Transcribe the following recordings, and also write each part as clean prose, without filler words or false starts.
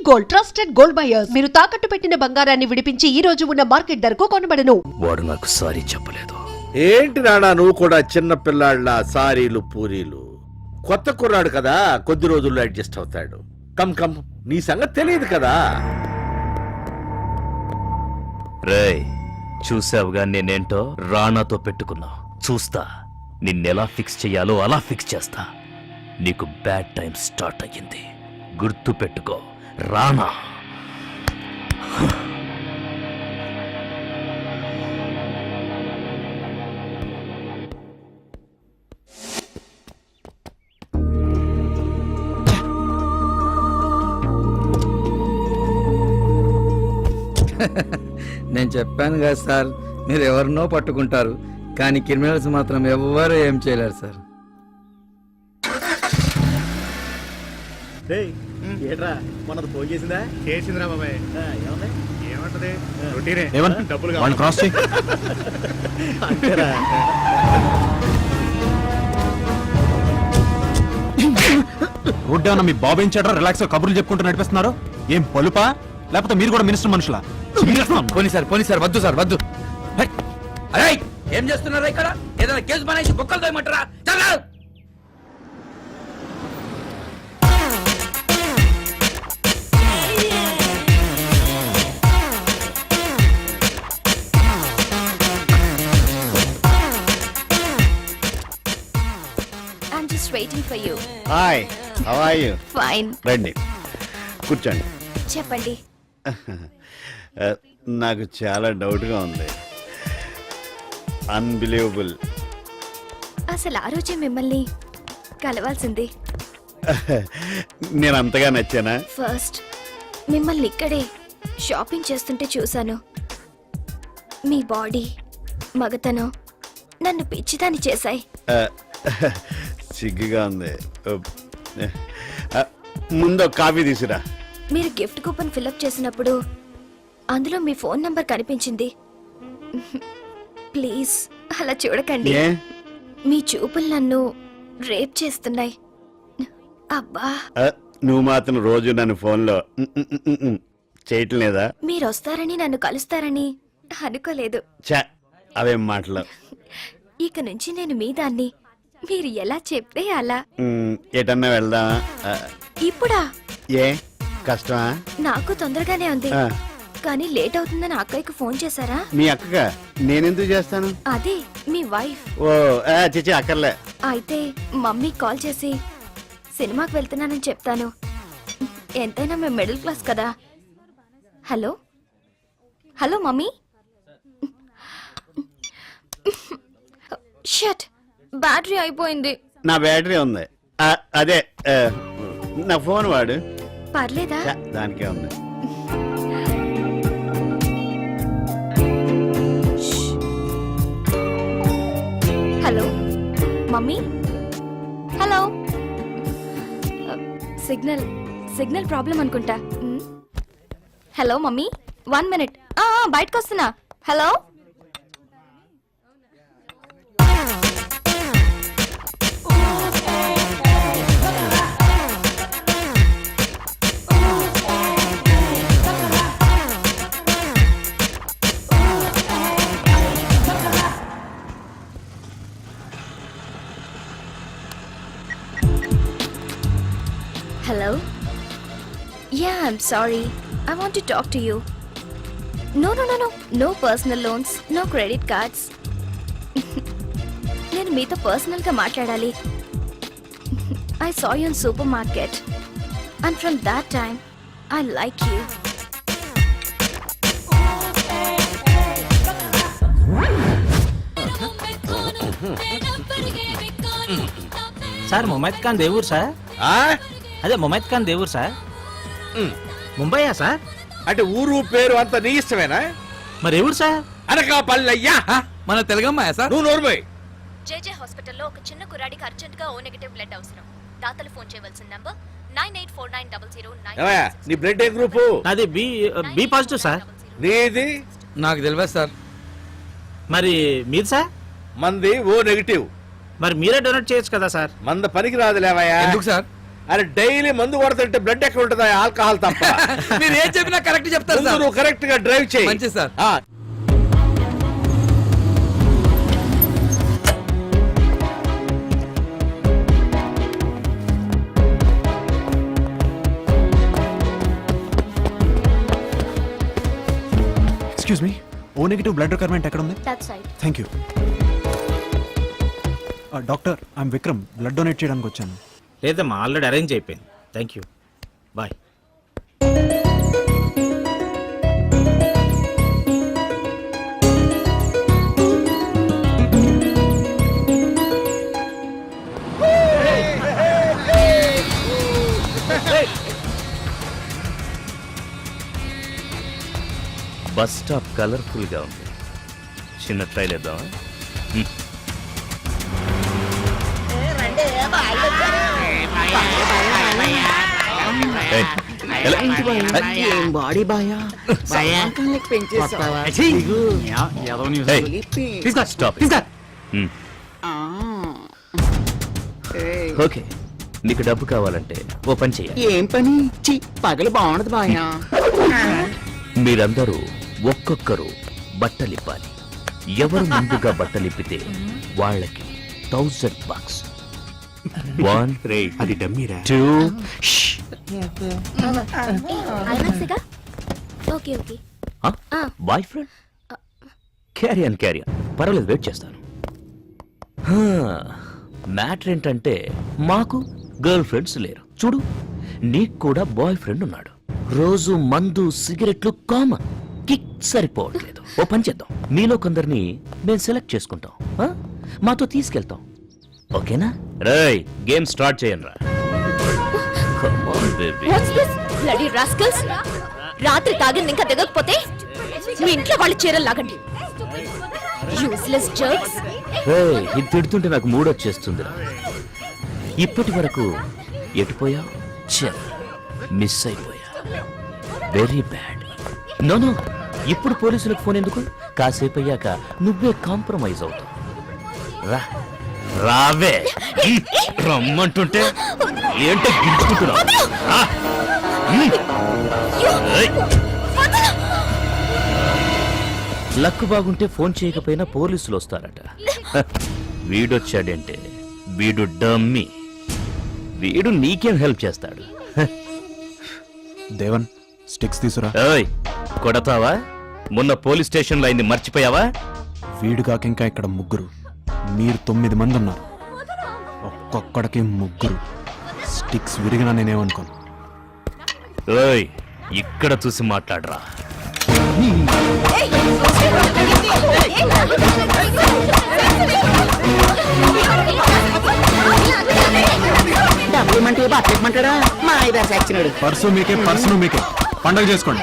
Gold, trusted gold buyers. మీరు తాకట్టు పెట్టిన బంగారాన్ని విడిపించి ఈ రోజు ఉన్న మార్కెట్ ధరకు కొనబడను. వాడు నాకు సారీ చెప్పలేదు. ఏంటి నానా నువ్వు కూడా చిన్న పిల్లాళ్ళ సారీలు పూరీలు? కొత్త కుర్రాడు కదా, కొద్ది రోజుల్లో అడ్జస్ట్ అవుతాడు. కమ్ కమ్, నీ సంగతి తెలియదు కదా. రేయ్, చూసావుగా నేనేంటో రానాతో పెట్టుకున్నా. చూస్తా నిన్నెలా ఫిక్స్ చెయ్యాలో అలా ఫిక్స్ చేస్తా. నీకు బ్యాడ్ టైం స్టార్ట్ అయ్యింది, గుర్తు పెట్టుకో రానా. నేను చెప్పాను కదా సార్, మీరు ఎవరినో పట్టుకుంటారు కానీ క్రిమినల్స్ మాత్రం ఎవ్వరూ ఏం చేయలేరు సార్. ఏట్రా మనది ఫోన్ చేసిందా? చేసిందిరా బాబాయ్. ఏమంటది? డబ్బులు క్రాస్ చెయ్. రోడ్డు మీ బాబు ఏం చేయడం రిలాక్స్ గా కబుర్లు చెప్పుకుంటూ నడిపిస్తున్నారు. ఏం పలుపా లేకపోతే మీరు కూడా మినిస్టర్ మనుషులా? పోనీ సార్ వద్దు సార్ వద్దు. అరే ఏం చేస్తున్నారా ఇక్కడ? ఏదైనా కేసు పనేసి బొక్కలు తోయమంటారా? చాలా waiting for you. Hi, how are you? Fine. రండి కూర్చోండి. చెప్పండి. నాకు చాలా డౌట్గా ఉంది. అన్బిలీవబుల్. అసలు ఆ రోజే మిమ్మల్ని కలవాల్సింది. నేను అంతగా నచ్చానా? ఫస్ట్ మిమ్మల్ని ఇక్కడే షాపింగ్ చేస్తుంటే చూశాను. మీ బాడీ, మగతనం నన్ను పిచ్చిదాన్ని చేశాయి. సిగ్గుగా ఉంది. ముందు కాఫీ తీసురా. మీరు గిఫ్ట్ కూపన్ ఫిల్అప్ చేసినప్పుడు అందులో మీ ఫోన్ నంబర్ కనిపించింది. ప్లీజ్ అలా చూడకండి. మీ చూపులు నన్ను రేప్ చేస్తున్నాయి. అబ్బా, నువ్వు మాత్రం రోజు నన్ను ఫోన్లో చేయటం లేదా? మీరు వస్తారని నన్ను కలుస్తారని అనుకోలేదు. చా, అవేం మాటలు. ఇక నుంచి నేను మీ దాన్ని, మీరు ఎలా చెప్తే అలా. ఎటన్నా వెళ్దామా? ఇప్పుడా? ఏ కష్టమా? నాకు తొందరగానే ఉంది, కానీ లేట్ అవుతుందని అక్కయ్యకు ఫోన్ చేశారా? మీ అక్కగా నేనెందుకు చేస్తాను? అదే మీ వైఫ్. ఓ చిచి అక్కర్లే. అయితే మమ్మీ కాల్ చేసి సినిమాకి వెళ్తున్నానని చెప్తాను. ఎంతైనా మేము మిడిల్ క్లాస్ కదా. Hello hello mummy. Shut, battery అయిపోయింది. నా బ్యాటరీ ఉంది. అదే నా ఫోన్ వాడు. పర్లేదా? దానికే ఉంది. Hello mummy. Hello. Signal problem అనుకుంటా. Hello mummy, 1 minute. బయటకు వస్తున్నా. Hello. Hello? Yeah, I'm sorry. I want to talk to you. No. No personal loans, no credit cards. నేను మీతో పర్సనల్గా మాట్లాడాలి. I saw you in supermarket. And from that time, I like you. Sir Mumaith Khan Devur sir. అదే Mumaith Khan Devur sir. ముంబైయా sir? అంటే ఊరు పేరు అంత నీ ఇష్టమేనా? మరి ఎవరు సార్? అనకాపల్లయ్యా. మన తెలుగమ్మాయా సార్? నువ్వు నోరుమోయ్. జేజే హాస్పిటల్లో ఒక చిన్న కుర్రాడికి అర్జెంట్గా O నెగటివ్ బ్లడ్ అవసరం. దాతలు ఫోన్ చేయవలసిన నంబర్ 98490009. నీ బ్లడ్ ఏ గ్రూపు? అది బి పాజిటివ్ సార్. నీది? నాకు తెలియదు సార్. మరి మీది సార్? మంది O నెగటివ్. మరి మీరే డొనేట్ చేయొచ్చు కదా సార్. మంద పనికి రాదు లేవయ్యా. ఎందుకు సార్? అరే డైలీ మందు కొడుతుంటే బ్లడ్ ఎక్కడ ఉంటుందా ఆల్కహాల్ తప్ప. మీరు ఏం చెప్పినా కరెక్ట్ చెప్తారు ముందు సార్. నువ్వు కరెక్ట్ గా డ్రైవ్ చేయి. మంచిది సార్. ఆ, excuse me, O negative blood requirement ఎక్కడ ఉంది? That's right. Thank you. Doctor, I'm Vikram, blood donate చేయడానికి వచ్చాను. లేదమ్మా ఆల్రెడీ అరేంజ్ అయిపోయింది. Thank you, bye. Bus stop colourful గా ఉంది. చిన్న ట్రైల్ వేద్దామా? ఏయ్, ఎలా? బాడీ బాయా ఏయ్, స్టాప్. ఓకే, నీకు డబ్బు కావాలంటే ఓ పని చేయాలి. ఏం పని? చి పగలు బాగుండదు బాయా. మీరందరూ ఒక్కొక్కరు బట్టలిప్పాలి. ఎవరు ముందుగా బట్టలిప్పితే వాళ్ళకి $1000. 1 అది డమ్మీరా. 2 ఐమాక్స్గా ఓకే ఓకే. బాయ్ ఫ్రెండ్, క్యారియన్ పర్వాలేదు, వెయిట్ చేస్తాను. మ్యాటర్ ఏంటంటే మాకు గర్ల్ ఫ్రెండ్స్ లేరు. చూడు, నీకు కూడా బాయ్ ఫ్రెండ్ ఉన్నాడు. రోజు మందు సిగరెట్లు కామన్, కిక్ సరిపోవట్లేదు. ఓ పని చేద్దాం, మీలో కొందరిని మేము సెలెక్ట్ చేసుకుంటాం, మాతో తీసుకెళ్తాం. ఓకేనా? రేయ్, గేమ్ స్టార్ట్ చేయండి రా. What's this bloody rascals? రాత్రి తాగింది ఇంకా దిగకపోతే మీ ఇంట్లో వాళ్ళు చీరలు లాగండి. Useless jerks. ఇది తిడుతుంటే నాకు మూడ్ వచ్చేస్తుంది. ఇప్పటి వరకు ఎటుపోయా? మిస్ అయిపోయా. Very bad. నో, ఇప్పుడు పోలీసులకు ఫోన్ ఎందుకు? కాసేపు అయ్యాక నువ్వే కాంప్రమైజ్ అవుతావు. రావే, రమ్మంటుంటే ఏంటో గించుకుంటున్నావు. లక్ బాగుంటే ఫోన్ చేయకపోయినా పోలీసులు వస్తారట. వీడొచ్చాడంటే వీడు డమ్మీ. వీడు నీకేం హెల్ప్ చేస్తాడు? దేవన్, స్టిక్స్ తీసురా. ఏయ్, కొడతావా? మొన్న పోలీస్ స్టేషన్ లో అయింది మర్చిపోయావా? వీడు కాక ఇంకా ఇక్కడ ముగ్గురు, మీరు 9 మంది ఉన్నారు. ఒక్కొక్కడికి ముగ్గురు. స్టిక్స్ విరిగినా నేనేమనుకోను. ఏయ్, ఇక్కడ చూసి మాట్లాడరా. డబ్బులు ఇమ్మంటే బట్టమంటాడా? మా ఐదా సచ్చినాడు. పర్సు మీకే, పర్సును మీకే. పండగ చేసుకోండి.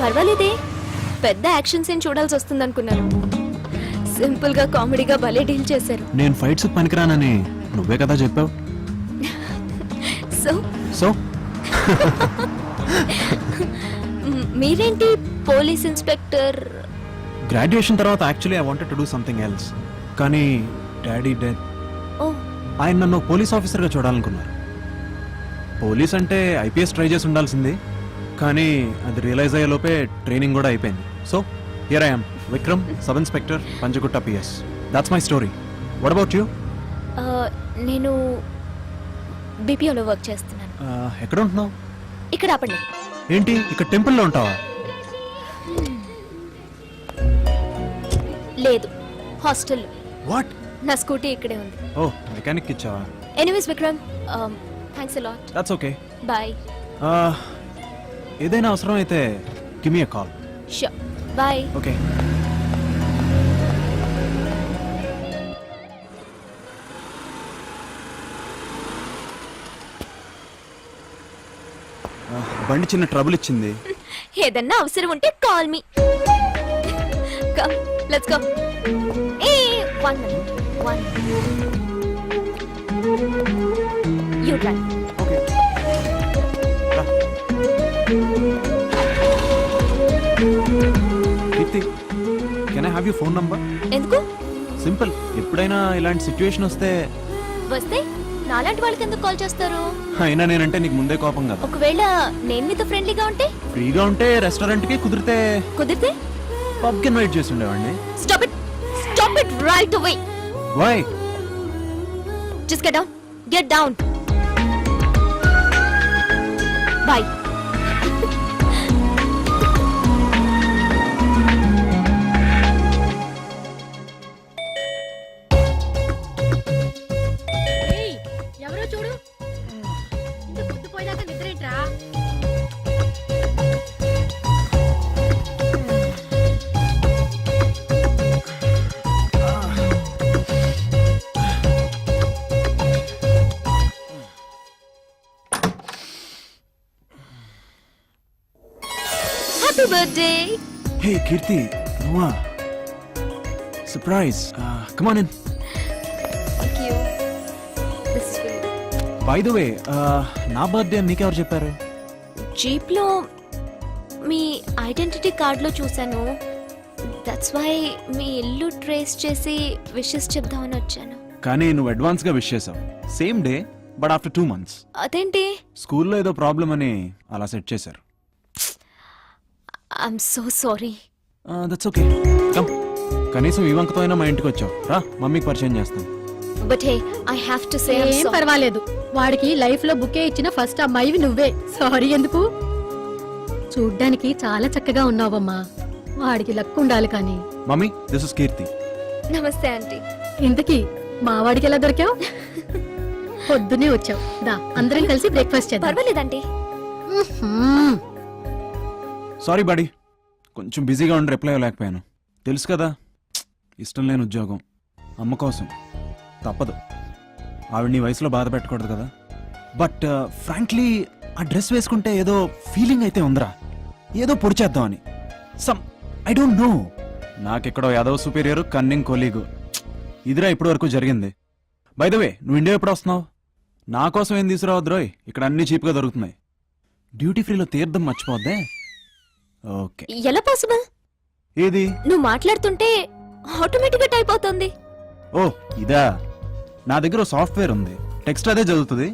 పర్వాలేదే, పెద్ద యాక్షన్ సీన్ చూడాల్సి వస్తుంది అనుకున్నాను. సింపుల్ గా కామెడీగా భలే డీల్ చేశారు. నేను ఫైట్స్ పనికిరానని నువ్వే కదా చెప్పావు. సో సో మీరేంటి పోలీస్ ఇన్స్పెక్టర్? గ్రాడ్యుయేషన్ తర్వాత actually I wanted to do something else, కానీ డాడీ డెత్. ఓ, ఆయన నన్ను పోలీస్ ఆఫీసర్గా చూడాలనుకున్నారు. పోలీస్ అంటే ఐపీఎస్ ట్రై చేసి ఉండాల్సింది, కానీ అది రియలైజ్ అయ్యే లోపే ట్రైనింగ్ కూడా అయిపోయింది. So here I am, Vikram, sub inspector, Panjagutta PS. That's my story. What about you? నేను బీపీఓలో వర్క్ చేస్తున్నాను. ఎక్కడ ఉంటున్నావు? ఇక్కడ ఆపండి. ఏంటి, ఇక్కడ టెంపుల్లో ఉంటావా? లేదు, హాస్టల్లో. వాట్? నా స్కూటీ ఇక్కడే ఉంది. ఓ, మెకానిక్ ఇచ్చావా? Anyways Vikram, thanks a lot. That's okay. Bye. ఏదైనా అవసరం అయితే give me a call. Sure, bye. Okay. బండి చిన్న ట్రబుల్ ఇచ్చింది. ఏదన్నా అవసరం ఉంటే call me. Come, let's go. A 1 minute. 1 you drive. Okay. Keerthi, I have you phone number? ఎందుకు? సింపుల్, ఎప్పుడైనా ఇలాంటి సిచ్యువేషన్ వస్తే. వస్తే నాలాంటి వాళ్ళకి ఎందుకు కాల్ చేస్తారు? అయినా నేనంటే నీకు ముందే కోపం కదా. ఒకవేళ నేను మీతో ఫ్రెండ్లీగా ఉంటే? ఫ్రీగా ఉంటే రెస్టారెంట్ కి, కుదిరితే పబ్ కి ఇన్వైట్ చేసి ఉండేవాడిని. Stop it right away. Why? Just get down. Bye. ఎవరో చూడు, ఇంత పొద్దుపోయినాక నిద్రేంట్రా? Happy birthday. హే కీర్తి, నువ్వా? Surprise. Come on in. Thank you. This is by the way, నా బర్త్డే మీకెవరు చెప్పారు? జీప్ లో మీ ఐడెంటిటీ కార్డ్ లో చూశాను. దట్స్ వై మీ ఇల్లు ట్రేస్ చేసి విషెస్ చెప్దామని వచ్చాను. కానీ నువ్వు అడ్వాన్స్ గా విష్ చేసావు. Same day but after 2 months. అదేంటి? స్కూల్లో ఏదో ప్రాబ్లం అని అలా సెట్ చేశారు. I'm so sorry. That's okay. Come, కనీసం ఈ వంకతో అయినా మా ఇంటికి వచ్చావు. రా, మమ్మీకి పరిచయం చేస్తాను. But hey, I have to say ఏం పర్వాలేదు, వాడికి లైఫ్ లో బుకే ఇచ్చిన ఫస్ట్ అమ్మాయివి నువ్వే. సారీ ఎందుకు? చూడ్డానికి చాలా చక్కగా ఉన్నావమ్మా. వాడికి లక్ ఉండాలి కానీ. మమ్మీ, దిస్ ఇస్ కీర్తి. నమస్తే ఆంటీ. ఇంతకీ మా వాడికి ఎలా దొరికావు? పొద్దునే వచ్చావు. దా, అందరం కలిసి బ్రేక్ఫాస్ట్ చేద్దాం. పర్వాలేదంటీ. సారీ బాడీ, కొంచెం బిజీగా ఉండి రిప్లై ఇవ్వలేకపోయాను. తెలుసు కదా, ఇష్టం లేని ఉద్యోగం, అమ్మ కోసం తప్పదు. ఆవిడ నీ వయసులో బాధ పెట్టకూడదు కదా. బట్ ఫ్రాంక్లీ ఆ డ్రెస్ వేసుకుంటే ఏదో ఫీలింగ్ అయితే ఉందిరా, ఏదో పొడిచేద్దామని. సమ్ ఐ డోంట్ నో, నాకెక్కడో యాదవ్ సుపీరియర్ కన్నింగ్ కొలీగు. ఇదిరా ఇప్పటి వరకు జరిగింది. బై ద వే, నువ్వు ఇండియా ఎప్పుడు వస్తున్నావు? నా కోసం ఏం తీసుకురావద్దు రోయ్, ఇక్కడ అన్ని చీప్గా దొరుకుతున్నాయి. డ్యూటీ ఫ్రీలో తీర్థం మర్చిపోద్దే. ఓకే. ఎలా పాసిబుల్? ఏది? నువ్వు మాట్లాడుతుంటే ఆటోమేటిక్ గా టైప్ అవుతుంది. ఓ ఇదా, నా దగ్గర సాఫ్ట్వేర్ ఉంది, టెక్స్ట్ అదే చదువుతుంది,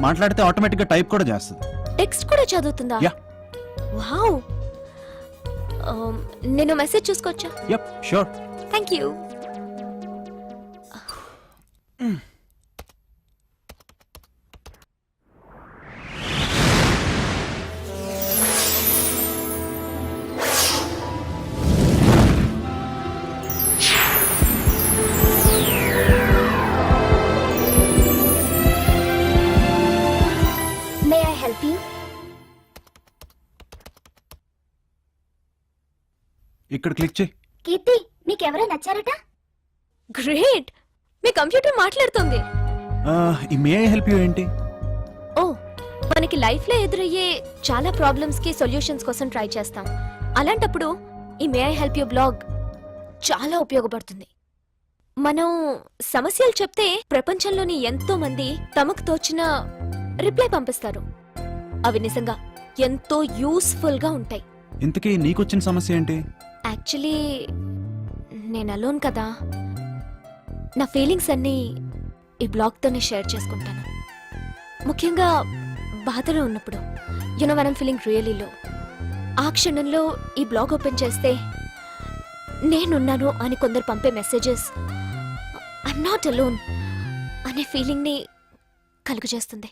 మాట్లాడితే ఆటోమేటిక్ గా టైప్ కూడా చేస్తుంది. టెక్స్ట్ కూడా చదువుతుందా? యా. వావ్. నేను మెసేజ్ చూసుకోవచ్చా? Yup, sure. Thank you. May I help you? ఇక్కడ క్లిక్ చేయి. కీర్తి, నీకెవరో నచ్చారట? గ్రేట్, మీ కంప్యూటర్ మాట్లాడుతుంది. ఈ మే ఐ హెల్ప్ యూ ఏంటి? ఓ, మనకి లైఫ్ లో ఎదురయ్యే చాలా ప్రాబ్లమ్స్ కి సొల్యూషన్స్ కోసం ట్రై చేస్తాం. అలాంటప్పుడు ఈ మే ఐ హెల్ప్ యూ బ్లాగ్ చాలా ఉపయోగపడుతుంది. మనం సమస్యలు చెప్తే ప్రపంచంలోని ఎంతో మంది తమకు తోచిన రిప్లై పంపిస్తారు. అవి నిజంగా ఎంతో యూస్ఫుల్ గా ఉంటాయి. ఇంతకీ నీకొచ్చిన సమస్య ఏంటి? యాక్చువల్లీ నేను అలోన్ కదా, నా ఫీలింగ్స్ అన్నీ ఈ బ్లాగ్తోనే షేర్ చేసుకుంటాను. ముఖ్యంగా బాధలో ఉన్నప్పుడు, you know when I'm feeling really లో, ఆ క్షణంలో ఈ బ్లాగ్ ఓపెన్ చేస్తే నేనున్నాను అని కొందరు పంపే మెసేజెస్ ఐఎమ్ నాట్ అలోన్ అనే ఫీలింగ్ని కలుగజేస్తుంది.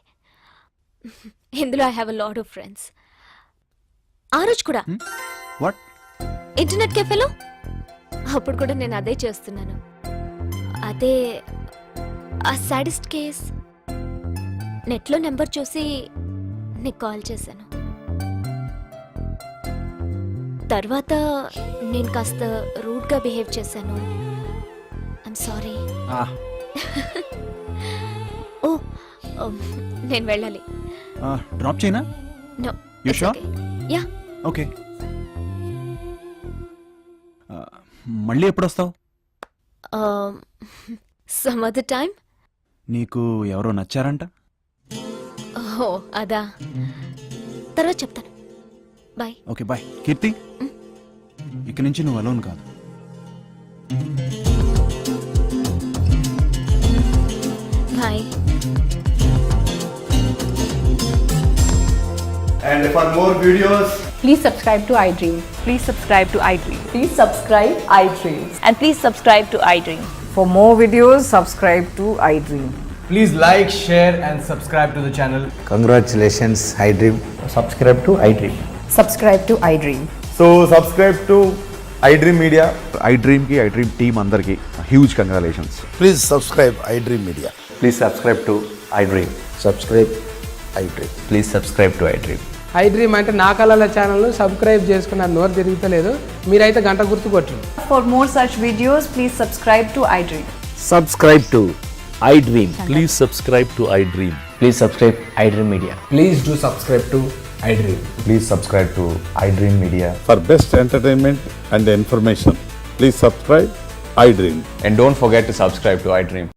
ఇందులో I have a lot of friends. ఆ రోజు కూడా వాట్? ఇంటర్నెట్ కెఫేలో అప్పుడు కూడా నేను అదే చేస్తున్నాను. అదే ఆ సాడిస్ట్ కేస్. నెట్లో నెంబర్ చూసి నీకు కాల్ చేశాను. తర్వాత నేను కాస్త రూడ్గా బిహేవ్ చేశాను. I am sorry. ఓ, నేను వెళ్ళాలి. డ్రాప్ చేయనా? No. You sure? Yeah. Okay. మళ్ళీ ఎప్పుడు వస్తావు? Some other time. నీకు ఎవరో నచ్చారంట? ఓ అదా, తర్వాత చెప్తాను. బాయ్. Okay bye. కీర్తి, ఇక నుంచి నువ్వు అలోన్ కాదు, bye. And for more videos, please subscribe to iDream. Please subscribe to iDream. Please subscribe iDream. And please subscribe to iDream. For more videos, subscribe to iDream. please like, share, and subscribe to the channel. Congratulations I dream. Subscribe to iDream. Subscribe to iDream. So subscribe to iDream Media. iDream కి iDream team అందరికి huge congratulations. Please subscribe I dream media. Please subscribe to iDream. Subscribe iDream. Please subscribe to iDream. I dream అంటే నా కళల channel subscribe చేసుకున్న నోరు తిరుగుతలేదు, మీరైతే గంట గుర్తు కొట్టండి. For more such videos, please subscribe to iDream. Subscribe to I dream. Please subscribe to iDream. Please subscribe iDream Media. Please do subscribe to iDream. Please subscribe to iDream Media. For best entertainment and information please subscribe iDream. And don't forget to subscribe to iDream.